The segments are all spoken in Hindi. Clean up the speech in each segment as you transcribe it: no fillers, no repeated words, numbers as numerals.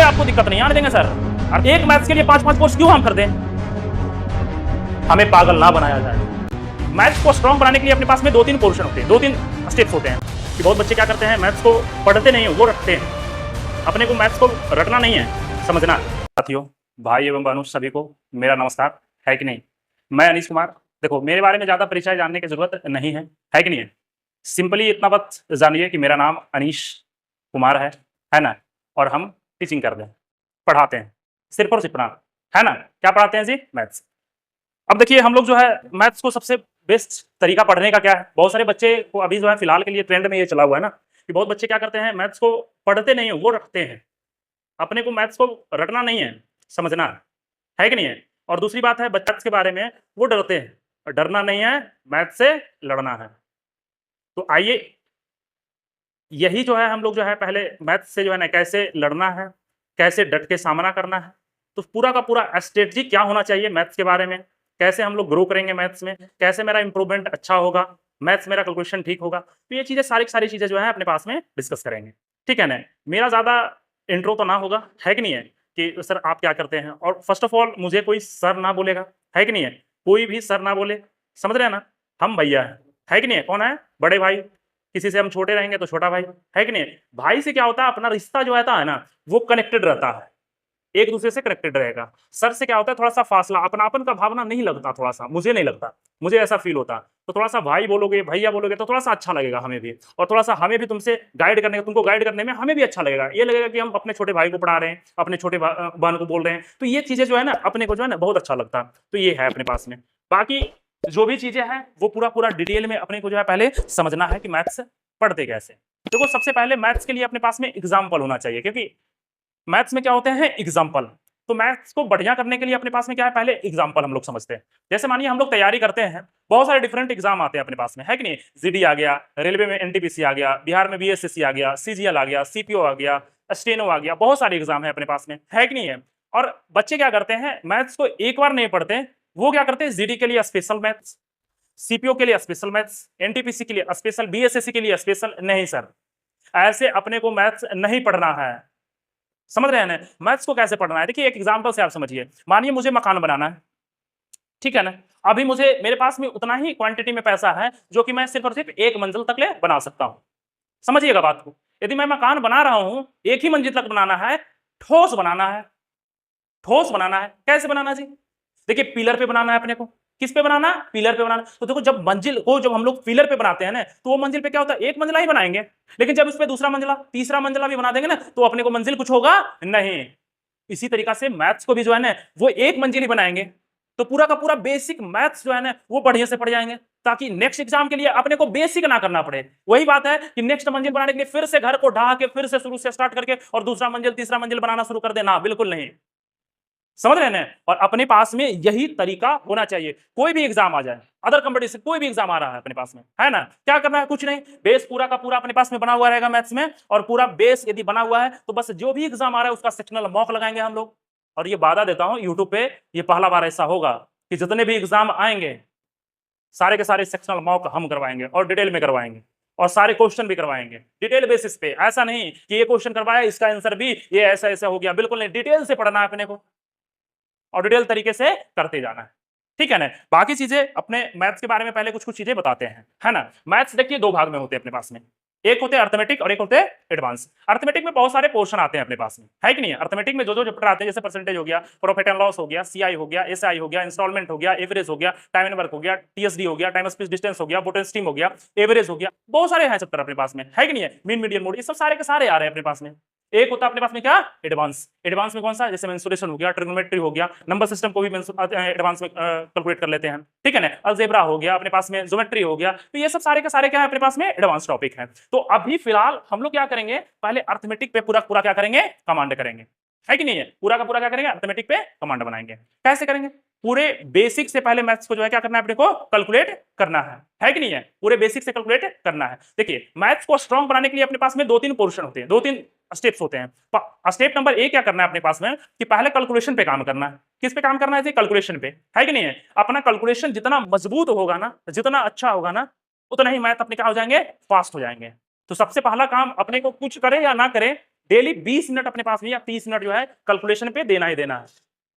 आपको दिक्कत नहीं आने देंगे सर। और एक मैथ्स के लिए 5-5 कोर्स क्यों हम कर दें? हमें पागल ना बनाया जाए। मैथ्स को स्ट्रॉन्ग बनाने के लिए अपने पास में 2-3 पोर्शन होते हैं, 2-3 स्टेप्स होते हैं कि बहुत बच्चे क्या करते हैं, मैथ्स को पढ़ते नहीं है, वो रटते हैं। अपने को मैथ्स को रटना नहीं है, समझना। साथियों, भाई एवं बहनों सभी को मेरा नमस्कार, है कि नहीं। मैं अनीश कुमार। देखो, मेरे बारे में ज़्यादा परिचय जानने की जरूरत नहीं है कि नहीं है। सिंपली इतना बात जानिए कि मेरा नाम अनीश कुमार है ना, और हम टीचिंग करते हैं, पढ़ाते हैं, सिर्फ और सिर्फ पढ़ाना, है ना। क्या पढ़ाते हैं जी? मैथ्स। अब देखिए, हम लोग जो है मैथ्स को सबसे बेस्ट तरीका पढ़ने का क्या है, बहुत सारे बच्चे को अभी जो है फिलहाल के लिए ट्रेंड में ये चला हुआ है ना कि बहुत बच्चे क्या करते हैं, मैथ्स को पढ़ते नहीं है, वो रटते हैं। अपने को मैथ्स को रटना नहीं है, समझना है कि नहीं है। और दूसरी बात है, बच्चे के बारे में वो डरते हैं, और डरना नहीं है, मैथ्स से लड़ना है। तो आइए, यही जो है हम लोग जो है पहले मैथ्स से जो है ना कैसे लड़ना है, कैसे डट के सामना करना है, तो पूरा का पूरा स्ट्रेटजी क्या होना चाहिए मैथ्स के बारे में, कैसे हम लोग ग्रो करेंगे मैथ्स में, कैसे मेरा इंप्रूवमेंट अच्छा होगा, मैथ्स मेरा कैलकुलेशन ठीक होगा। तो ये चीजें सारी चीजें जो है अपने पास में डिस्कस करेंगे, ठीक है ना। मेरा ज्यादा इंट्रो तो ना होगा, है कि नहीं है, कि सर आप क्या करते हैं। और फर्स्ट ऑफ ऑल मुझे कोई सर ना बोलेगा, है कि नहीं है, कोई भी सर ना बोले, समझ रहे हैं ना। हम भैया है कि नहीं है, कौन है? बड़े भाई। किसी से हम छोटे रहेंगे तो छोटा भाई, है कि नहीं। भाई से क्या होता है, अपना रिश्ता जो रहता है ना, वो कनेक्टेड रहता है, एक दूसरे से कनेक्टेड रहेगा। सर से क्या होता है, थोड़ा सा फासला, अपनापन का भावना नहीं लगता, थोड़ा सा मुझे नहीं लगता, मुझे ऐसा फील होता। तो थोड़ा सा भाई बोलोगे, भैया बोलोगे, तो थोड़ा सा अच्छा लगेगा हमें भी, और थोड़ा सा हमें भी तुमसे गाइड करने, तुमको गाइड करने में हमें भी अच्छा लगेगा। ये लगेगा कि हम अपने छोटे भाई को पढ़ा रहे हैं, अपने छोटे बहन को बोल रहे हैं, तो ये चीजें जो है ना अपने को जो है ना बहुत अच्छा लगता है। तो ये है अपने पास में। बाकी जो भी चीजें हैं वो पूरा पूरा डिटेल में अपने को जो है पहले समझना है कि मैथ्स पढ़ते कैसे। देखो, सबसे पहले मैथ्स के लिए अपने पास में एग्जाम्पल होना चाहिए, क्योंकि मैथ्स में क्या होते हैं, एग्जाम्पल। तो मैथ्स को बढ़िया करने के लिए अपने पास में क्या है, पहले एग्जाम्पल हम लोग समझते हैं। जैसे मानिए हम लोग तैयारी करते हैं, बहुत सारे डिफरेंट एग्जाम आते हैं अपने पास में, है कि नहीं। जीडी आ गया, रेलवे में एनटीपीसी आ गया, बिहार में बीएसएससी आ गया, सीजीएल आ गया, सीपीओ आ गया, स्टेनो आ गया, बहुत सारे एग्जाम है अपने पास में, है कि नहीं है। और बच्चे क्या करते हैं, मैथ्स को एक बार नहीं पढ़ते, वो क्या करते हैं, जीडी के लिए स्पेशल मैथ्स, सीपीओ के लिए स्पेशल मैथ्स, एनटीपीसी के लिए स्पेशल, बीएसएससी के लिए स्पेशल। नहीं सर, ऐसे अपने को मैथ्स नहीं पढ़ना है, समझ रहे हैं ना। मैथ्स को कैसे पढ़ना है, देखिए एक एग्जांपल से आप समझिए। मानिए मुझे मकान बनाना है, ठीक है ना। अभी मुझे, मेरे पास में उतना ही क्वांटिटी में पैसा है जो कि मैं सिर्फ और सिर्फ एक मंजिल तक ले बना सकता हूं। समझिएगा बात को। यदि मैं मकान बना रहा हूं, एक ही मंजिल तक बनाना है, ठोस बनाना है, ठोस बनाना है। कैसे बनाना जी? देखिए, पिलर पे बनाना है अपने को। किस पे बनाना? पिलर पे बनाना। तो देखो, जब मंजिल को जब हम लोग पिलर पे बनाते हैं ना, तो वो मंजिल पे क्या होता है, एक मंजिला ही बनाएंगे। लेकिन जब उस पे दूसरा मंजिला, तीसरा मंजिला भी बना देंगे ना, तो अपने को मंजिल कुछ होगा नहीं। इसी तरीका से मैथ्स को भी जो है ना, वो एक मंजिल ही बनाएंगे। तो पूरा का पूरा बेसिक मैथ्स जो है ना, वो बढ़िया से पढ़ जाएंगे, ताकि नेक्स्ट एग्जाम के लिए अपने को बेसिक ना करना पड़े। वही बात है कि नेक्स्ट मंजिल बनाने के लिए फिर से घर को ढहा के, फिर से शुरू से स्टार्ट करके और दूसरा मंजिल, तीसरा मंजिल बनाना शुरू कर देना, बिल्कुल नहीं। समझ रहे हैं ना। और अपने पास में यही तरीका होना चाहिए। कोई भी एग्जाम आ जाए, अदर कंपटीशन कोई भी एग्जाम आ रहा है अपने पास में, है ना, क्या करना है, कुछ नहीं, बेस पूरा का पूरा अपने पास में बना हुआ रहेगा मैथ्स में। और पूरा बेस यदि बना हुआ है तो बस जो भी एग्जाम आ रहा है उसका सेक्शनल मॉक लगाएंगे हम लोग। और ये वादा देता हूं, यूट्यूब पे ये पहला बार ऐसा होगा कि जितने भी एग्जाम आएंगे, सारे के सारे सेक्शनल मॉक हम करवाएंगे, और डिटेल में करवाएंगे, और सारे क्वेश्चन भी करवाएंगे डिटेल बेसिस पे। ऐसा नहीं कि ये क्वेश्चन करवाया, इसका आंसर भी ये ऐसा ऐसा हो गया, बिल्कुल नहीं। डिटेल से पढ़ना है अपने को, और डिटेल तरीके से करते जाना है, ठीक है ना। बाकी चीजें अपने मैथ्स के बारे में पहले कुछ कुछ चीजें बताते हैं, है ना। मैथ्स देखिए दो भाग में होते हैं अपने पास में, एक होते हैं अर्थमेटिक और एक होते हैं एडवांस। अर्थमेटिक में बहुत सारे पोर्शन आते हैं अपने पास में, है कि नहीं है। अर्थमेटिक में जो जो चैप्टर आते हैं, जैसे परसेंटेज हो गया, प्रॉफिट एंड लॉस हो गया, सीआई हो गया, एसआई हो गया, इंस्टॉलमेंट हो गया, एवरेज हो गया, टाइम एंड वर्क हो गया, टीएसडी हो गया, टाइम स्पेस डिस्टेंस हो गया, पोटेंशियम हो गया, एवरेज हो गया, बहुत सारे हैं चैप्टर अपने पास में, है कि नहीं है। मीन मीडियन मोड, ये सब सारे के सारे आ रहे हैं अपने पास में। एक होता है अपने पास में क्या, एडवांस। एडवांस में कौन सा, जैसे मेंसुरेशन हो गया, ट्रिग्नोमेट्री हो गया, नंबर सिस्टम को भी एडवांस में कैलकुलेट कर लेते हैं, ठीक है ना। अलजेब्रा हो गया अपने पास में, ज्योमेट्री हो गया। तो ये सब सारे के सारे क्या है अपने पास में, एडवांस टॉपिक है। तो अभी फिलहाल हम लोग क्या करेंगे, पहले अर्थमेटिक पे पूरा पूरा क्या करेंगे, कमांड करेंगे, है कि नहीं है। पूरा का पूरा क्या करेंगे, अर्थमेटिक पे कमांड बनाएंगे। कैसे करेंगे, पूरे बेसिक से पहले मैथ्स को जो है क्या करना है अपने को, कैलकुलेट करना है कि नहीं है। पूरे बेसिक से कैलकुलेट करना है। देखिए, मैथ्स को स्ट्रांग बनाने के लिए अपने पास में 2-3 पोर्शन होते हैं, 2-3 स्टेप्स होते हैं। स्टेप नंबर 1 क्या करना है अपने पास में, कि पहले कैलकुलेशन पे काम करना है। किस पे काम करना है, कैलकुलेशन पे, है कि नहीं है। अपना कैलकुलेशन जितना मजबूत होगा ना, जितना अच्छा होगा ना, उतना ही मैथ अपने क्या हो जाएंगे, फास्ट हो जाएंगे। तो सबसे पहला काम अपने को कुछ करे या ना करे, डेली 20 मिनट अपने पास में या 30 मिनट जो है कैलकुलेशन पे देना ही देना है,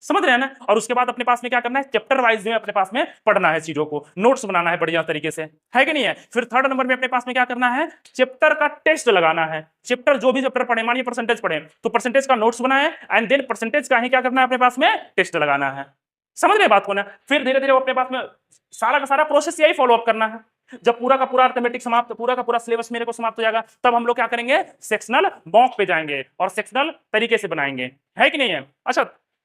समझ रहे हैं ना। और उसके बाद अपने पास में क्या करना है, चैप्टर वाइज में अपने पास में पढ़ना है, चीजों को नोट्स बनाना है बढ़िया तरीके से, है कि नहीं है। फिर थर्ड नंबर में अपने पास में क्या करना है, चैप्टर का टेस्ट लगाना है। चैप्टर जो भी चैप्टर पढ़े, मानिए परसेंटेज पढ़े तो परसेंटेज का नोट्स बनाए एंड देन परसेंटेज का ही क्या करना है, अपने पास में टेस्ट लगाना है। समझ रहे बात को ना। फिर धीरे धीरे अपने पास में सारा का सारा प्रोसेस यही फॉलो अप करना है। जब पूरा का पूरा अर्थमेटिक समाप्त, पूरा का पूरा सिलेबस मेरे को समाप्त हो जाएगा, तब हम लोग क्या करेंगे, सेक्शनल मॉक पे जाएंगे और सेक्शनल तरीके से बनाएंगे, है कि नहीं है। अच्छा,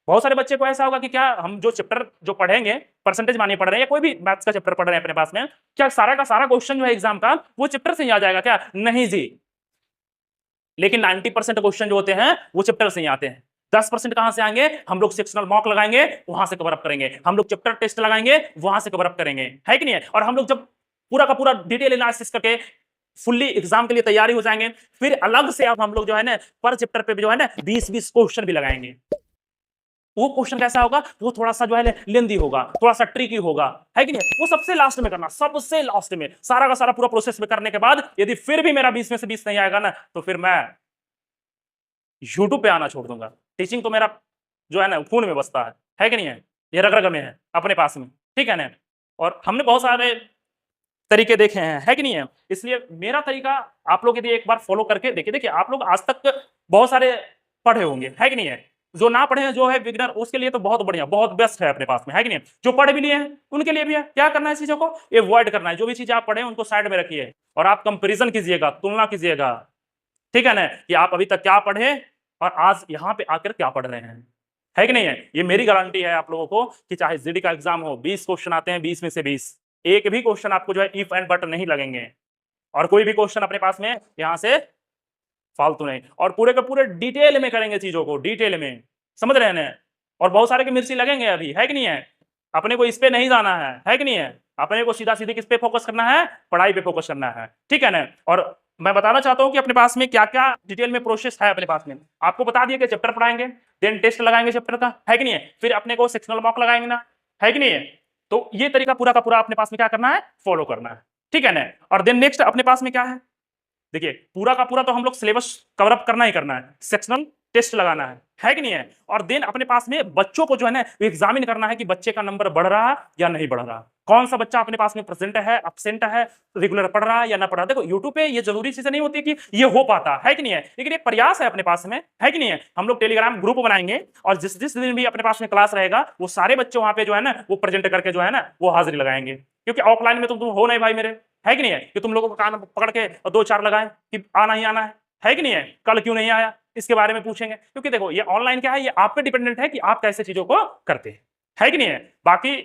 बहुत सारे बच्चे को ऐसा होगा कि क्या हम जो चैप्टर जो पढ़ेंगे, परसेंटेज मानिए पढ़ रहे हैं या कोई भी मैथ्स का चैप्टर पढ़ रहे हैं अपने पास में, क्या सारा का सारा क्वेश्चन जो है एग्जाम का वो चैप्टर से ही आ जाएगा क्या, नहीं जी। लेकिन 90% क्वेश्चन जो होते हैं वो चैप्टर से ही आते हैं। 10% कहां से आएंगे, हम लोग सेक्शनल मॉक लगाएंगे, वहां से कवर अप करेंगे, हम लोग चैप्टर टेस्ट लगाएंगे, वहां से कवर अप करेंगे, है कि नहीं है। और हम लोग जब पूरा का पूरा डिटेल एनालिसिस करके फुल्ली एग्जाम के लिए तैयारी हो जाएंगे, फिर अलग से अब हम लोग जो है ना पर चैप्टर पे जो है ना 20-20 क्वेश्चन भी लगाएंगे। वो क्वेश्चन कैसा होगा, वो थोड़ा सा जो है लेंदी होगा, थोड़ा सा ट्रिकी होगा, है कि नहीं। वो सबसे लास्ट में करना, सबसे लास्ट में सारा का सारा पूरा प्रोसेस में करने के बाद यदि फिर भी मेरा 20 में से 20 नहीं आएगा ना, तो फिर मैं यूट्यूब पे आना छोड़ दूंगा। टीचिंग तो मेरा जो है ना खून में बसता है कि नहीं है, ये रग रग में है अपने पास में, ठीक है ना। और हमने बहुत सारे तरीके देखे हैं, है कि नहीं है। इसलिए मेरा तरीका आप लोग यदि एक बार फॉलो करके देखिए, देखिए आप लोग आज तक बहुत सारे पढ़े होंगे, है कि नहीं है। जो ना पढ़े हैं, जो है बिगिनर, उसके लिए तो बहुत बढ़िया, बहुत बेस्ट है अपने पास में, है कि नहीं। जो पढ़ भी लिए हैं उनके लिए भी है, क्या करना है, चीजों को अवॉइड करना है। जो भी चीजें आप पढ़े उनको साइड में रखिए और आप कंपेरिजन कीजिएगा, तुलना कीजिएगा, ठीक है ना, कि आप अभी तक क्या पढ़े और आज यहां पे आकर क्या पढ़ रहे हैं, है कि नहीं है। ये मेरी गारंटी है आप लोगों को कि चाहे जीडी का एग्जाम हो, 20 क्वेश्चन आते हैं, 20 में से 20, एक भी क्वेश्चन आपको जो है इफ एंड बट नहीं लगेंगे, और कोई भी क्वेश्चन अपने पास में यहां से फालतू नहीं, और पूरे के पूरे डिटेल में करेंगे चीजों को, डिटेल में, समझ रहे हैं। और बहुत सारे के मिर्ची लगेंगे अभी, है कि नहीं है। अपने को इस पे नहीं जाना है कि नहीं है। अपने को सीधा सीधे किस पे फोकस करना है, पढ़ाई पे फोकस करना है, ठीक है ना। और मैं बताना चाहता हूं कि अपने पास में क्या क्या डिटेल में प्रोसेस है अपने पास में। आपको बता दिया कि चैप्टर पढ़ाएंगे, देन टेस्ट लगाएंगे चैप्टर का, है कि नहीं है। फिर अपने को सेक्शनल मॉक लगाएंगे ना, है कि नहीं है। तो ये तरीका पूरा का पूरा अपने पास में क्या करना है, फॉलो करना है, ठीक है ना। और देन नेक्स्ट अपने पास में क्या है, देखिए पूरा का पूरा तो हम लोग सिलेबस कवर अप करना ही करना है, सेक्शनल टेस्ट लगाना है कि नहीं है। और देन अपने पास में बच्चों को जो है ना एग्जामिन करना है कि बच्चे का नंबर बढ़ रहा है या नहीं बढ़ रहा, कौन सा बच्चा अपने पास में प्रेजेंट है, एब्सेंट है, रेगुलर पढ़ रहा है या ना पढ़ रहा। देखो यूट्यूब पे ये जरूरी चीजें नहीं होती कि ये हो पाता है कि नहीं है, लेकिन एक प्रयास है अपने पास में, है कि नहीं है। हम लोग टेलीग्राम ग्रुप बनाएंगे और जिस जिस दिन भी अपने पास में क्लास रहेगा वो सारे बच्चे वहां पे जो है ना वो प्रेजेंट करके जो है ना वो हाजिरी लगाएंगे। क्योंकि ऑफलाइन में तो तुम हो नहीं भाई मेरे, है कि नहीं है, कि तुम लोगों को कान पकड़ के 2-4 लगाए कि आना ही आना है कि नहीं है, कल क्यों नहीं आया इसके बारे में पूछेंगे। क्योंकि देखो ये ऑनलाइन क्या है, ये आप पे डिपेंडेंट है कि आप कैसे चीजों को करते हैं, है कि नहीं है। बाकी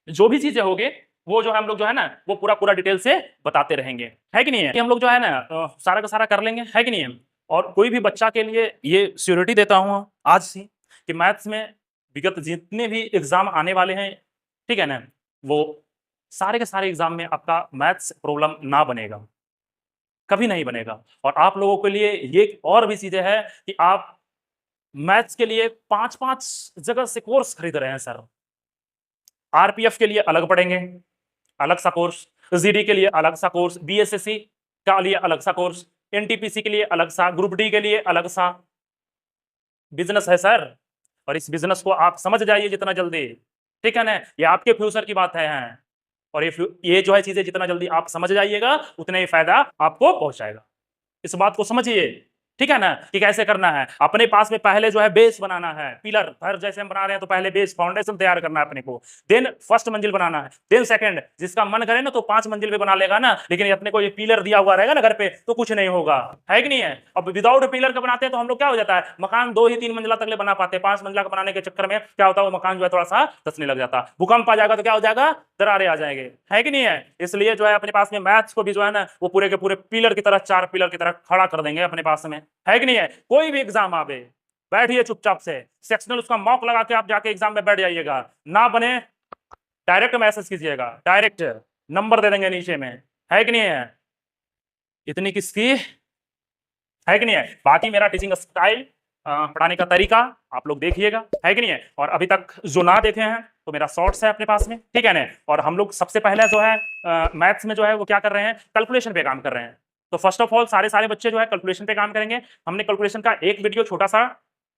जो भी चीजें होगी वो जो है हम लोग जो है ना वो पूरा पूरा डिटेल से बताते रहेंगे, है कि नहीं है। कि हम लोग जो है ना सारा का सारा कर लेंगे, है कि नहीं है। और कोई भी बच्चा के लिए ये श्योरिटी देता हूं आज से कि मैथ्स में विगत जितने भी एग्जाम आने वाले हैं, ठीक है ना, वो सारे के सारे एग्जाम में आपका मैथ्स प्रॉब्लम ना बनेगा, कभी नहीं बनेगा। और आप लोगों के लिए ये और भी चीजें हैं कि आप मैथ्स के लिए 5-5 जगह से कोर्स खरीद रहे हैं सर। आरपीएफ के लिए अलग पढ़ेंगे, अलग सा कोर्स, जीडी के लिए अलग सा कोर्स, बीएसएससी का लिए अलग सा कोर्स, एनटीपीसी के लिए अलग सा, ग्रुप डी के लिए अलग सा। बिजनेस है सर, और इस बिजनेस को आप समझ जाइए जितना जल्दी, ठीक है ना, ये आपके फ्यूचर की बात है। और ये जो है चीजें जितना जल्दी आप समझ जाइएगा उतना ही फायदा आपको पहुंचाएगा। इस बात को समझिए, ठीक है ना, कि कैसे करना है। अपने पास में पहले जो है बेस बनाना है, पिलर घर जैसे हम बना रहे हैं तो पहले बेस फाउंडेशन तैयार करना है अपने को, देन फर्स्ट मंजिल बनाना है, देन सेकंड, जिसका मन करे ना तो 5 मंजिल पे बना लेगा ना, लेकिन अपने को ये पिलर दिया हुआ रहेगा ना घर पे तो कुछ नहीं होगा, है कि नहीं है। अब विदाउट पिलर का बनाते हैं तो हम लोग क्या हो जाता है, मकान 2 ही 3 मंजिला तक ले बना पाते हैं, 5 मंजिला का बनाने के चक्कर में क्या होता है वो मकान जो है थोड़ा सा धंसने लग जाता है, भूकंप आ जाएगा तो क्या हो जाएगा, दरारें आ जाएंगे, है कि नहीं है। इसलिए जो है अपने पास में मैथ्स को भी जो है ना वो पूरे के पूरे पिलर की तरह, 4 पिलर की तरह खड़ा कर देंगे अपने पास में, है कि नहीं है। कोई भी एग्जाम आवे बैठिए चुपचाप से, सेक्शनल उसका मॉक लगा के आप जाके एग्जाम में बैठ जाइएगा, ना बने डायरेक्ट मैसेज कीजिएगा, डायरेक्ट नंबर दे देंगे नीचे में, है कि नहीं है। इतनी किसकी, है कि नहीं है। बाकी मेरा टीचिंग स्टाइल, पढ़ाने का तरीका आप लोग देखिएगा, है कि नहीं है। और अभी तक जो ना देखे हैं तो मेरा शॉर्ट्स है अपने पास में, ठीक है ना। और हम लोग सबसे पहले जो है मैथ्स में जो है वो क्या कर रहे हैं, कैलकुलेशन पे काम कर रहे हैं। तो फर्स्ट ऑफ ऑल सारे बच्चे जो है कैलकुलेशन पे काम करेंगे। हमने कैलकुलेशन का एक वीडियो छोटा सा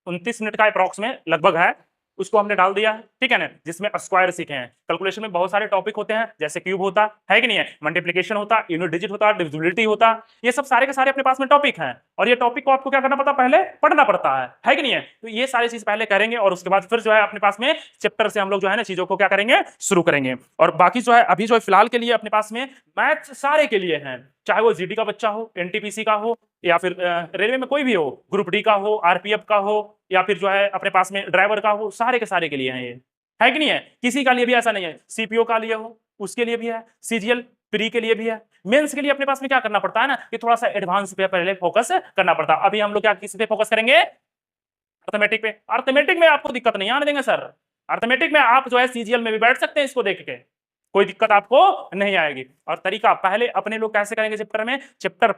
29 मिनट का अप्रॉक्स में लगभग है, उसको हमने डाल दिया है, ठीक है ना, जिसमें स्क्वायर सीखे हैं। कैलकुलेशन में बहुत सारे टॉपिक होते हैं, जैसे क्यूब होता है कि नहीं है, मल्टीप्लिकेशन होता, यूनिट डिजिट होता, डिविजिबिलिटी होता, ये सब सारे के सारे अपने पास में टॉपिक हैं। और ये टॉपिक को आपको क्या करना पड़ता है, पहले पढ़ना पड़ता है कि नहीं है। तो ये सारी चीज पहले करेंगे और उसके बाद फिर जो है अपने पास में चैप्टर से हम लोग जो है ना चीजों को क्या करेंगे, शुरू करेंगे। और बाकी जो है अभी जो है फिलहाल के लिए अपने पास में मैथ्स सारे के लिए हैं, चाहे वो जीडी का बच्चा हो, एनटीपीसी का हो, या फिर रेलवे में कोई भी हो, ग्रुप डी का हो, आरपीएफ का हो, या फिर जो है अपने पास में ड्राइवर का हो, सारे के सारे के लिए हैं ये, है कि नहीं है। किसी का लिए भी ऐसा नहीं है, सीपीओ का लिए हो उसके लिए भी है, सीजीएल प्री के लिए भी है। मेंस के लिए अपने पास में क्या करना पड़ता है ना कि थोड़ा सा एडवांस पे पहले फोकस करना पड़ता है। अभी हम लोग क्या किस पे फोकस करेंगे, अर्थमेटिक पे। अर्थमेटिक में आपको दिक्कत नहीं आने देंगे सर, अर्थमेटिक में आप जो है सीजीएल में भी बैठ सकते हैं, इसको देख के कोई दिक्कत आपको नहीं आएगी। और तरीका पहले अपने लोग कैसे करेंगे, चैप्टर में चैप्टर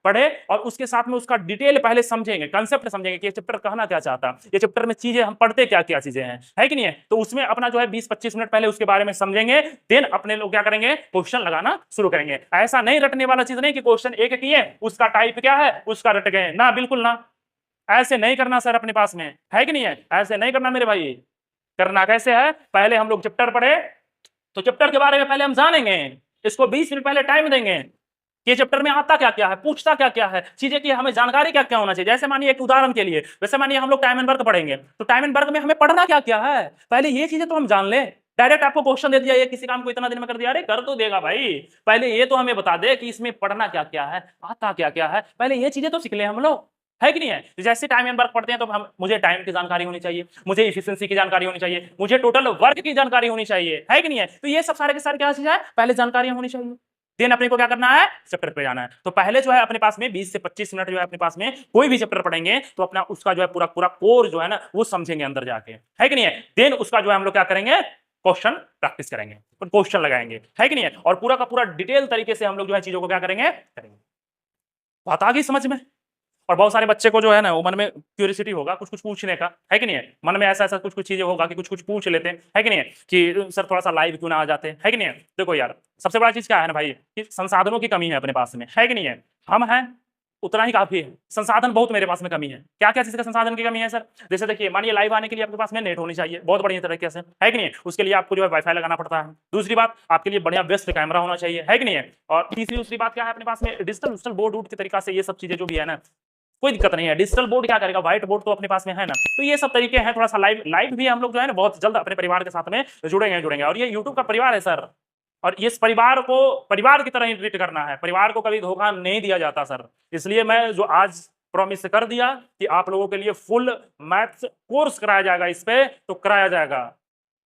पढ़े और उसके साथ में उसका डिटेल पहले समझेंगे, कंसेप्ट समझेंगे कि ये चैप्टर कहना क्या चाहता है, ये चैप्टर में चीजें हम पढ़ते क्या क्या चीजें हैं, है कि नहीं है। तो उसमें अपना जो है 20-25 मिनट पहले उसके बारे में समझेंगे, देन अपने लोग क्या करेंगे, क्वेश्चन लगाना शुरू करेंगे। ऐसा नहीं रटने वाला चीज नहीं कि क्वेश्चन एक किए, उसका टाइप क्या है उसका रट गए, ना बिल्कुल ना, ऐसे नहीं करना सर अपने पास में, है कि नहीं है। ऐसे नहीं करना मेरे भाई। करना कैसे है, पहले हम लोग चैप्टर पढ़े तो चैप्टर के बारे में पहले हम जानेंगे, इसको 20 मिनट पहले टाइम देंगे कि चैप्टर में आता क्या क्या है, पूछता क्या क्या है, चीजें की हमें जानकारी क्या क्या होना चाहिए। जैसे मानिए एक उदाहरण के लिए, वैसे मानिए हम लोग टाइम एंड वर्क पढ़ेंगे, तो टाइम एंड वर्क में हमें पढ़ना क्या क्या है, पहले ये चीजें तो हम जान ले। डायरेक्ट आपको क्वेश्चन दे दिया, ये किसी काम को इतना दिन में कर दिया, अरे कर तो देगा भाई, पहले ये तो हमें बता दे कि इसमें पढ़ना क्या क्या है, आता क्या क्या है, पहले ये चीजें तो सीख ले हम लोग, है कि नहीं है। तो जैसे टाइम एंड वर्क पढ़ते हैं तो हम मुझे टाइम की जानकारी होनी चाहिए, मुझे एफिशिएंसी की जानकारी होनी चाहिए, मुझे टोटल वर्क की जानकारी होनी चाहिए, है कि नहीं है। तो ये सब सारे के सारे क्या चीज है, पहले जानकारी होनी चाहिए, देन अपने को क्या करना है, चैप्टर पे जाना है। तो पहले जो है अपने पास में 20 से 25 मिनट जो है अपने पास में कोई भी चैप्टर पढ़ेंगे तो अपना उसका जो है पूरा पूरा कोर जो है ना वो समझेंगे अंदर जाके, है कि नहीं है। देन उसका जो है हम लोग क्या करेंगे, क्वेश्चन प्रैक्टिस करेंगे, क्वेश्चन लगाएंगे, है कि नहीं है। और पूरा का पूरा डिटेल तरीके से हम लोग जो है चीजों को क्या करेंगे, बात आ गई समझ में। और बहुत सारे बच्चे को जो है ना वो मन में क्यूरियोसिटी होगा कुछ कुछ पूछने का, है कि नहीं है, मन में ऐसा ऐसा कुछ कुछ चीजें होगा कि कुछ कुछ पूछ लेते हैं, है कि नहीं है, कि सर थोड़ा सा लाइव क्यों ना आ जाते हैं, है कि नहीं है। देखो यार सबसे बड़ा चीज क्या है ना भाई, कि संसाधनों की कमी है अपने पास में, है कि नहीं है। हम हैं उतना ही काफी है, संसाधन बहुत मेरे पास में कमी है। क्या क्या चीज का संसाधन की कमी है सर, जैसे देखिए मानिए लाइव आने के लिए आपके पास में नेट होनी चाहिए बहुत बढ़िया तरीके से, है कि नहीं है। उसके लिए आपको जो है वाईफाई लगाना पड़ता है। दूसरी बात आपके लिए बढ़िया बेस्ट कैमरा होना चाहिए, है कि नहीं है। और तीसरी दूसरी बात क्या है अपने पास में, डिजिटल बोर्ड वोर्ड के तरीका से ये सब चीजें जो भी है ना कोई दिक्कत नहीं है। डिजिटल बोर्ड क्या करेगा, व्हाइट बोर्ड तो अपने पास में है ना। तो ये सब तरीके हैं, थोड़ा सा लाइव भी हम लोग जो है ना बहुत जल्द अपने परिवार के साथ में जुड़ेंगे। और ये यूट्यूब का परिवार है सर, और इस परिवार को परिवार की तरह ही ट्रीट करना है, परिवार को कभी धोखा नहीं दिया जाता सर। इसलिए मैं जो आज प्रॉमिस कर दिया कि आप लोगों के लिए फुल मैथ्स कोर्स कराया जाएगा, इस पे तो कराया जाएगा।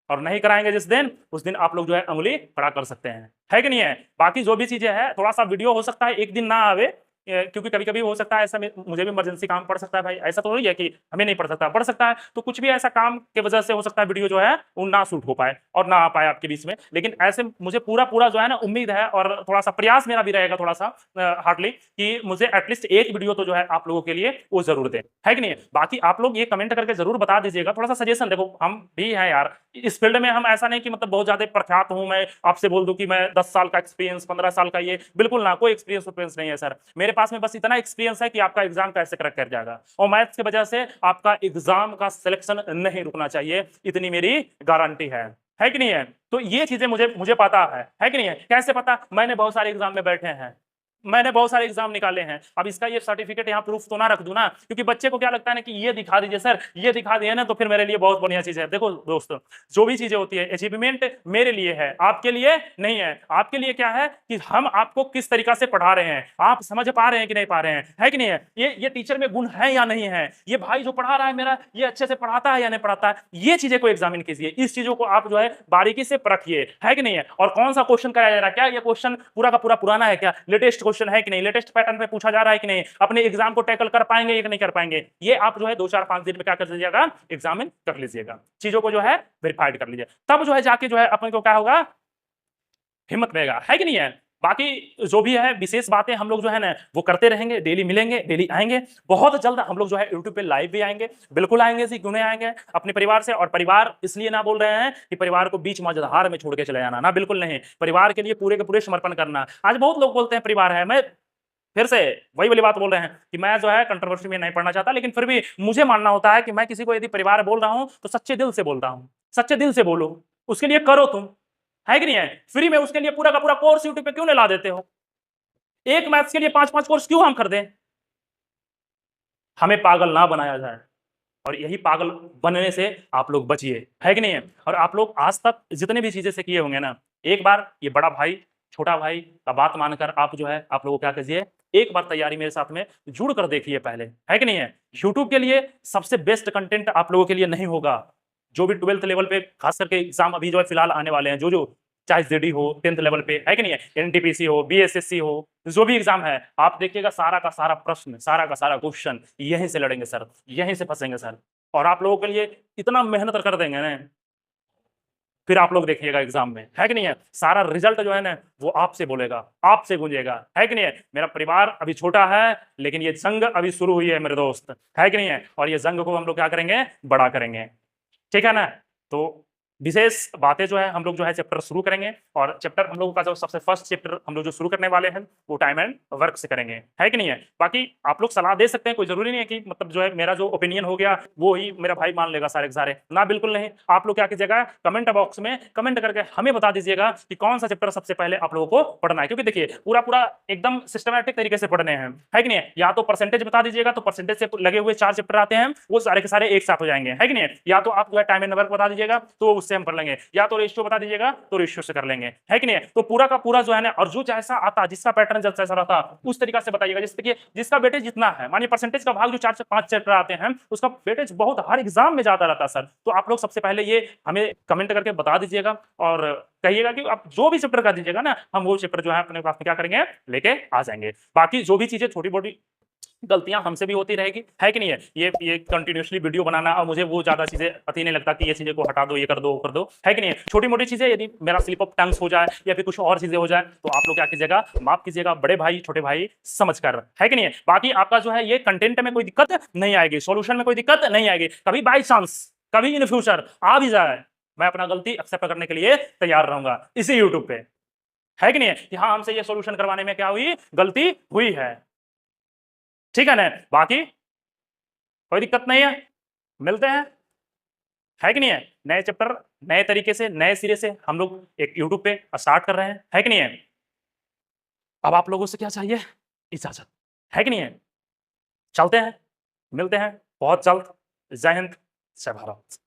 और नहीं कराएंगे जिस दिन, उस दिन आप लोग जो है उंगली खड़ा कर सकते हैं, है कि नहीं है। बाकी जो भी चीजें हैं थोड़ा सा वीडियो हो सकता है एक दिन ना आवे, क्योंकि कभी कभी हो सकता है ऐसा मुझे भी इमरजेंसी काम पड़ सकता है भाई, ऐसा तो नहीं है कि हमें नहीं पड़ सकता, पड़ सकता है। तो कुछ भी ऐसा काम की वजह से हो सकता है वीडियो जो है वो ना शूट हो पाए और ना आ पाए आपके बीच में। लेकिन ऐसे मुझे पूरा पूरा जो है ना उम्मीद है, और थोड़ा सा प्रयास मेरा भी रहेगा थोड़ा सा हार्डली, कि मुझे एटलीस्ट एक वीडियो तो जो है आप लोगों के लिए वो जरूर दे, है कि नहीं। बाकी आप लोग ये कमेंट करके जरूर बता दीजिएगा, थोड़ा सा सजेशन। देखो हम भी हैं यार इस फील्ड में, हम ऐसा नहीं कि मतलब बहुत ज्यादा प्रख्यात हूं, मैं आपसे बोल दूं कि मैं 10 साल का एक्सपीरियंस 15 साल का, ये बिल्कुल ना, कोई एक्सपीरियंस नहीं है सर। मेरे पास में बस इतना एक्सपीरियंस है कि आपका एग्जाम कैसे क्रैक कर जाएगा, और मैथ्स की वजह से आपका एग्जाम का सिलेक्शन नहीं रुकना चाहिए, इतनी मेरी गारंटी है कि नहीं है। तो ये चीजें मुझे पता है कि नहीं है। कैसे पता, मैंने बहुत सारे एग्जाम में बैठे हैं, मैंने बहुत सारे एग्जाम निकाले हैं। अब इसका ये सर्टिफिकेट यहाँ प्रूफ तो ना रख दूं ना, क्योंकि बच्चे को क्या लगता है ना कि ये दिखा दीजिए सर, ये दिखा दिए ना तो फिर मेरे लिए बहुत बढ़िया चीज है। देखो दोस्तों, जो भी चीजें होती है अचीवमेंट मेरे लिए है, आपके लिए नहीं है। आपके लिए क्या है कि हम आपको किस तरीका से पढ़ा रहे हैं, आप समझ पा रहे हैं कि नहीं पा रहे हैं, है कि नहीं है। ये टीचर में गुण है या नहीं है, ये भाई जो पढ़ा रहा है मेरा ये अच्छे से पढ़ाता है या नहीं पढ़ाता है, ये चीजें को एग्जामिन कीजिए। इस चीजों को आप जो है बारीकी से परखिए, है कि नहीं है। और कौन सा क्वेश्चन कराया जा रहा है, क्या ये क्वेश्चन पूरा का पूरा पुराना है, क्या लेटेस्ट क्वेश्चन है कि नहीं, लेटेस्ट पैटर्न पे पूछा जा रहा है कि नहीं, अपने एग्जाम को टैकल कर पाएंगे या नहीं कर पाएंगे। ये आप जो है 2-4-5 दिन में क्या कर लीजिएगा, एग्जामिन कर लीजिएगा, चीजों को जो है वेरीफाइड कर लीजिए, तब जो है जाके जो है अपने को क्या होगा, हिम्मत मिलेगा, है कि नहीं है। बाकी जो भी है विशेष बातें हम लोग जो है ना वो करते रहेंगे, डेली मिलेंगे, डेली आएंगे। बहुत जल्द हम लोग जो है यूट्यूब पे लाइव भी आएंगे, बिल्कुल आएंगे जी, क्यों नहीं आएंगे अपने परिवार से। और परिवार इसलिए ना बोल रहे हैं कि परिवार को बीच मझधार में छोड़ के चले जाना, ना बिल्कुल नहीं, परिवार के लिए पूरे के पूरे समर्पण करना। आज बहुत लोग बोलते हैं परिवार है, मैं फिर से वही वाली बात बोल रहे हैं कि मैं जो है कंट्रोवर्सी में नहीं पढ़ना चाहता, लेकिन फिर भी मुझे मानना होता है कि मैं किसी को यदि परिवार बोल रहा हूं तो सच्चे दिल से बोलता हूं, सच्चे दिल से बोलो, उसके लिए करो तुम, है कि नहीं है। फ्री में उसके लिए पूरा का पूरा कोर्स यूट्यूब पे क्यों नहीं ला देते हो? एक मैथ्स के लिए 5-5 कोर्स क्यों हम कर दें? हमें पागल ना बनाया जाए, और यही पागल बनने से आप लोग बचिए, है कि नहीं है। और आप लोग आज तक जितने भी चीजें से किए होंगे ना, एक बार ये बड़ा भाई छोटा भाई का बात मानकर आप जो है आप लोगों को क्या कीजिए, एक बार तैयारी मेरे साथ में जुड़ कर देखिए पहले, है कि नहीं है। यूट्यूब के लिए सबसे बेस्ट कंटेंट आप लोगों के लिए नहीं होगा। जो भी 12th लेवल पे खास करके एग्जाम अभी जो है फिलहाल आने वाले हैं, जो जो चाहे जेडी हो 10th लेवल पे, है कि नहीं है, एनटीपीसी हो, बीएसएससी हो, जो भी एग्जाम है आप देखिएगा, सारा का सारा प्रश्न, सारा का सारा क्वेश्चन यहीं से लड़ेंगे सर, यहीं से फंसेंगे सर। और आप लोगों के लिए इतना मेहनत कर देंगे ना, फिर आप लोग देखिएगा एग्जाम में, है कि नहीं है, सारा रिजल्ट जो है ना वो आपसे बोलेगा, आपसे गूंजेगा, है कि नहीं है। मेरा परिवार अभी छोटा है, लेकिन ये जंग अभी शुरू हुई है मेरे दोस्त, है कि नहीं है। और ये जंग को हम लोग क्या करेंगे, बड़ा करेंगे, ठीक है ना। तो विशेष बातें जो है हम लोग जो है चैप्टर शुरू करेंगे, और चैप्टर हम लोगों का जो सबसे फर्स्ट चैप्टर हम लोग जो शुरू करने वाले हैं वो टाइम एंड वर्क से करेंगे, है कि नहीं है। बाकी आप लोग सलाह दे सकते हैं, कोई जरूरी नहीं है कि मतलब जो है मेरा जो ओपिनियन हो गया वो ही मेरा भाई मान लेगा सारे के सारे, ना बिल्कुल नहीं। आप लोग क्या कीजिएगा, कमेंट बॉक्स में कमेंट करके हमें बता दीजिएगा कि कौन सा चैप्टर सबसे पहले आप लोगों को पढ़ना है। क्योंकि देखिए पूरा पूरा एकदम सिस्टमैटिक तरीके से पढ़ने हैं, है कि नहीं है। या तो परसेंटेज बता दीजिएगा, तो परसेंटेज से लगे हुए 4 चैप्टर आते हैं, वो सारे के सारे एक साथ हो जाएंगे, है कि नहीं। या तो आप जो है टाइम एंड वर्क बता दीजिएगा, तो उससे हम पढ़ लेंगे, या तो रेशियो बता दीजिएगा तो रेशियो से कर लेंगे, है कि नहीं। तो पूरा का पूरा जो है ना, और जो जैसा आता, जिसका पैटर्न जैसा रहता उस तरीका से बताइएगा। जैसे कि जिसका वेटेज जितना है, मानिए परसेंटेज का भाग जो 4 से 5 चैप्टर आते हैं, उसका वेटेज बहुत हर एग्जाम में ज्यादा रहता है सर। तो आप लोग सबसे पहले ये हमें कमेंट करके बता दीजिएगा, और कहिएगा कि आप जो भी चैप्टर का दीजिएगा ना, हम वो चैप्टर जो है अपने पास में क्या करेंगे, लेके आ जाएंगे। बाकी जो भी चीजें छोटी मोटी गलतियां हमसे भी होती रहेगी, है कि नहीं है। ये कंटिन्यूअसली वीडियो बनाना, और मुझे वो ज्यादा चीजें पता नहीं लगता कि ये चीजें को हटा दो, ये कर दो, वो कर दो, है कि नहीं है। छोटी मोटी चीजें यदि मेरा स्लिप ऑफ टंग्स हो जाए या फिर कुछ और चीजें हो जाए, तो आप लोग क्या कीजिएगा, माफ कीजिएगा, बड़े भाई छोटे भाई समझकर, है कि नहीं है। बाकी आपका जो है ये कंटेंट में कोई दिक्कत नहीं आएगी, सॉल्यूशन में कोई दिक्कत नहीं आएगी। कभी बाई चांस, कभी इन फ्यूचर आ भी जाए, मैं अपना गलती एक्सेप्ट करने के लिए तैयार रहूंगा इसी यूट्यूब पे, है कि नहीं है, कि हाँ हमसे ये सॉल्यूशन करवाने में क्या हुई, गलती हुई है, ठीक है ना। बाकी कोई दिक्कत नहीं है, मिलते हैं, है कि नहीं है। नए चैप्टर नए तरीके से नए सिरे से हम लोग एक यूट्यूब पे स्टार्ट कर रहे हैं, है कि नहीं है। अब आप लोगों से क्या चाहिए, इजाजत, है कि नहीं है। चलते हैं, मिलते हैं बहुत जल्द। जय हिंद, जय भारत।